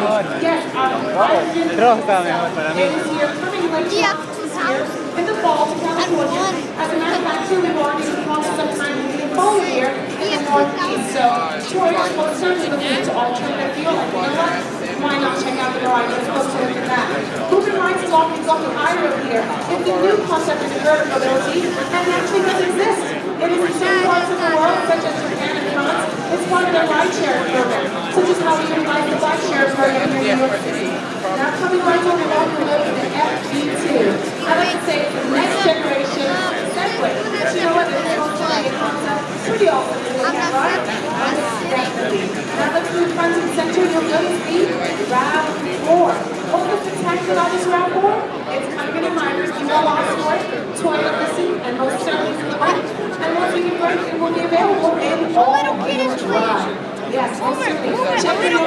mejor. Rojo estaba mejor para mí. In the fall to California. As a matter of fact, too, we've already lost some time in the fall here in the Northeast. So tourists will certainly look into alternative fuel. And you know what? Why not check out the ride? Let's go look at that. Moving right along, we've got the IRO here. It's a new concept in urban mobility and it actually does exist. It is in some parts of the world, such as Japan and France. It's part of their ride-sharing program, such as how we utilize the ride-share program here in New York City. Now coming right over along the road is the FG2. I like to say it's the next generation Segway. But you know what? It's also a concept pretty awesome to look at, right? Definitely. Now let's move front and center. You'll notice the RAV4. What was the text about this RAV4? It's kind of a reminder. You know lots for it, toilet missing, and most certainly in the bike. And once we get break, it will be available in all-wheel drive. Yes, most certainly. Check it out.